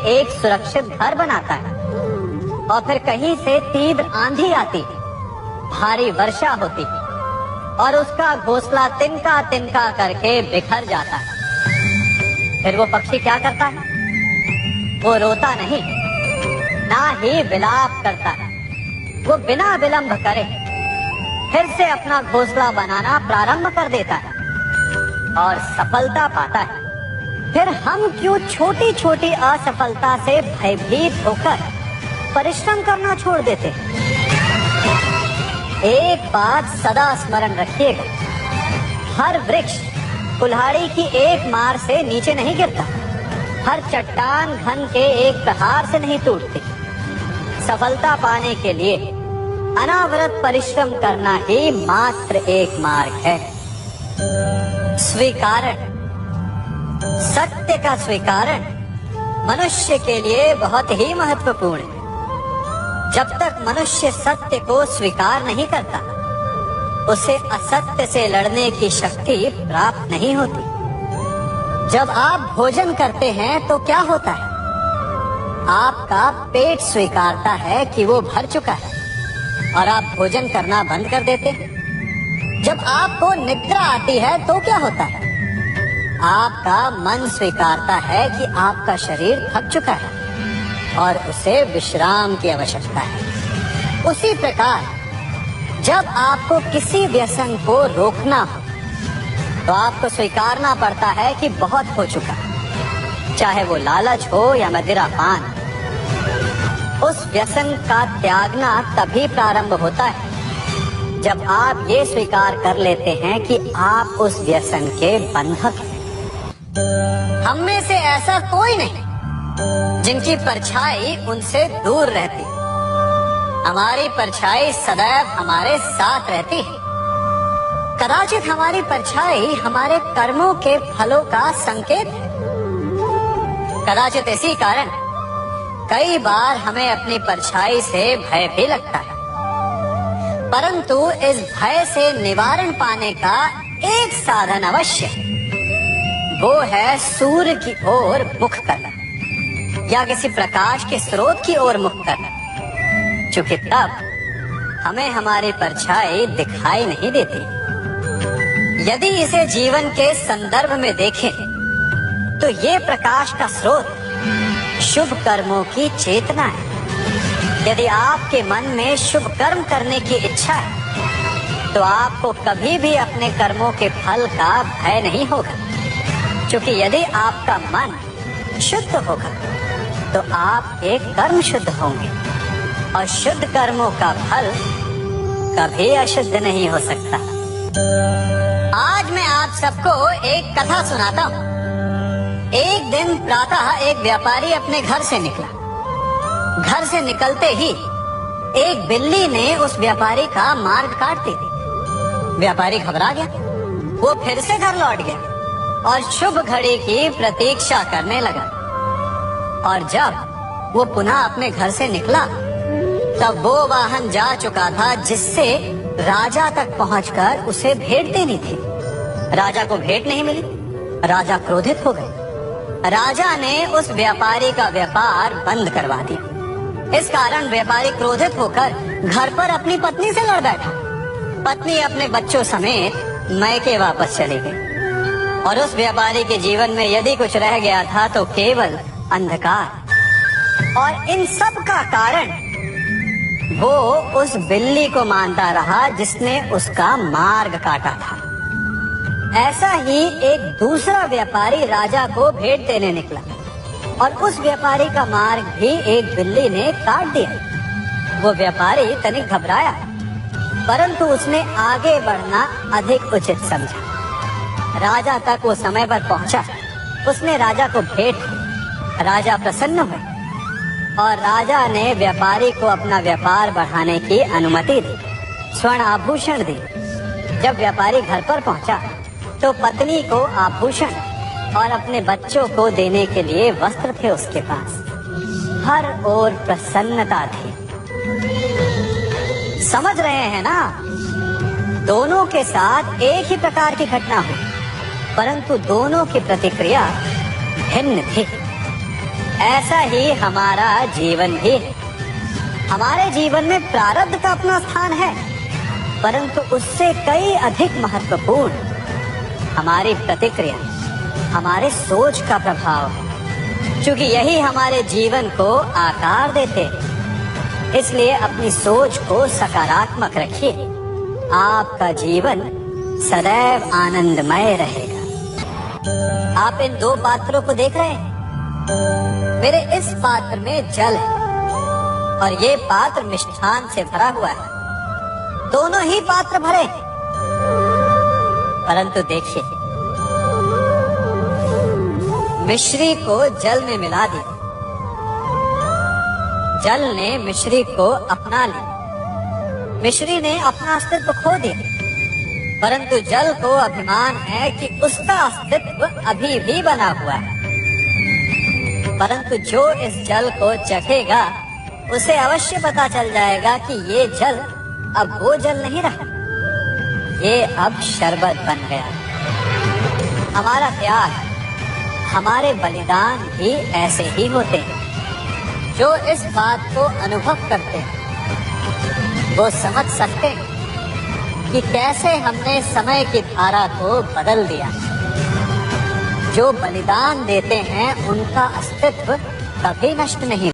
एक सुरक्षित घर बनाता है और फिर कहीं से तीव्र आंधी आती है, भारी वर्षा होती है और उसका घोंसला तिनका तिनका करके बिखर जाता है। फिर वो पक्षी क्या करता है? वो रोता नहीं, ना ही विलाप करता है। वो बिना विलंब करे फिर से अपना घोंसला बनाना प्रारंभ कर देता है और सफलता पाता है। फिर हम क्यों छोटी छोटी असफलता से भयभीत होकर परिश्रम करना छोड़ देते हैं? एक बात सदा स्मरण रखिएगा, हर वृक्ष कुल्हाड़ी की एक मार से नीचे नहीं गिरता, हर चट्टान घन के एक प्रहार से नहीं टूटती। सफलता पाने के लिए अनावरत परिश्रम करना ही मात्र एक मार्ग है। स्वीकारण, सत्य का स्वीकारण मनुष्य के लिए बहुत ही महत्वपूर्ण है। जब तक मनुष्य सत्य को स्वीकार नहीं करता, उसे असत्य से लड़ने की शक्ति प्राप्त नहीं होती। जब आप भोजन करते हैं तो क्या होता है? आपका पेट स्वीकारता है कि वो भर चुका है और आप भोजन करना बंद कर देते हैं। जब आपको निद्रा आती है तो क्या होता है? आपका मन स्वीकारता है कि आपका शरीर थक चुका है और उसे विश्राम की आवश्यकता है। उसी प्रकार जब आपको किसी व्यसन को रोकना हो तो आपको स्वीकारना पड़ता है कि बहुत हो चुका, चाहे वो लालच हो या मदिरापान। उस व्यसन का त्यागना तभी प्रारंभ होता है जब आप ये स्वीकार कर लेते हैं कि आप उस व्यसन के बंधक हैं। हम में से ऐसा कोई नहीं जिनकी परछाई उनसे दूर रहती। हमारी परछाई सदैव हमारे साथ रहती है। कदाचित हमारी परछाई हमारे कर्मों के फलों का संकेत है। कदाचित इसी कारण कई बार हमें अपनी परछाई से भय भी लगता है, परंतु इस भय से निवारण पाने का एक साधन अवश्य है। वो है सूर्य की ओर मुख करना या किसी प्रकाश के स्रोत की ओर मुख करना, क्योंकि तब हमें हमारी परछाई दिखाई नहीं देती। यदि इसे जीवन के संदर्भ में देखें तो ये प्रकाश का स्रोत शुभ कर्मों की चेतना है। यदि आपके मन में शुभ कर्म करने की इच्छा है तो आपको कभी भी अपने कर्मों के फल का भय नहीं होगा, क्योंकि यदि आपका मन शुद्ध होगा तो आपके कर्म शुद्ध होंगे और शुद्ध कर्मों का फल कभी अशुद्ध नहीं हो सकता। आज मैं आप सबको एक कथा सुनाता हूँ। एक दिन प्रातः एक व्यापारी अपने घर से निकला। घर से निकलते ही एक बिल्ली ने उस व्यापारी का मार्ग काट दिया। व्यापारी घबरा गया। वो फिर से घर लौट गया और शुभ घड़ी की प्रतीक्षा करने लगा। और जब वो पुनः अपने घर से निकला तब वो वाहन जा चुका था जिससे राजा तक पहुंचकर उसे भेंट देनी थी। राजा को भेंट नहीं मिली। राजा क्रोधित हो गए। राजा ने उस व्यापारी का व्यापार बंद करवा दिया। इस कारण व्यापारी क्रोधित होकर घर पर अपनी पत्नी से लड़ बैठा। पत्नी अपने बच्चों समेत मैके वापस चली गई और उस व्यापारी के जीवन में यदि कुछ रह गया था तो केवल अंधकार। और इन सब का कारण वो उस बिल्ली को मानता रहा जिसने उसका मार्ग काटा था। ऐसा ही एक दूसरा व्यापारी राजा को भेंट देने निकला और उस व्यापारी का मार्ग भी एक बिल्ली ने काट दिया। वो व्यापारी तनिक घबराया, परंतु उसने आगे बढ़ना अधिक उचित समझा। राजा तक वो समय पर पहुंचा। उसने राजा को भेंट की। राजा प्रसन्न हुए और राजा ने व्यापारी को अपना व्यापार बढ़ाने की अनुमति दी, स्वर्ण आभूषण दी। जब व्यापारी घर पर पहुंचा तो पत्नी को आभूषण और अपने बच्चों को देने के लिए वस्त्र थे उसके पास। हर ओर प्रसन्नता थी। समझ रहे हैं ना? दोनों के साथ एक ही प्रकार की घटना हुई, परंतु दोनों की प्रतिक्रिया भिन्न थी। ऐसा ही हमारा जीवन भी है। हमारे जीवन में प्रारब्ध का अपना स्थान है, परंतु उससे कई अधिक महत्वपूर्ण हमारी प्रतिक्रिया, हमारे सोच का प्रभाव है। क्योंकि यही हमारे जीवन को आकार देते हैं। इसलिए अपनी सोच को सकारात्मक रखिए। आपका जीवन सदैव आनंदमय रहेगा। आप इन दो पात्रों को देख रहे हैं। मेरे इस पात्र में जल है और ये पात्र मिष्ठान से भरा हुआ है। दोनों ही पात्र भरे हैं। परंतु देखिए, मिश्री को जल में मिला दिया, जल ने मिश्री को अपना लिया, मिश्री ने अपना अस्तित्व खो दिया। परंतु जल को अभिमान है कि उसका अस्तित्व अभी भी बना हुआ है। परंतु जो इस जल को चखेगा उसे अवश्य पता चल जाएगा कि ये जल अब वो जल नहीं रहा, ये अब शरबत बन गया। हमारा त्याग, हमारे बलिदान भी ऐसे ही होते हैं। जो इस बात को अनुभव करते हैं वो समझ सकते हैं कि कैसे हमने समय की धारा को बदल दिया। जो बलिदान देते हैं उनका अस्तित्व कभी नष्ट नहीं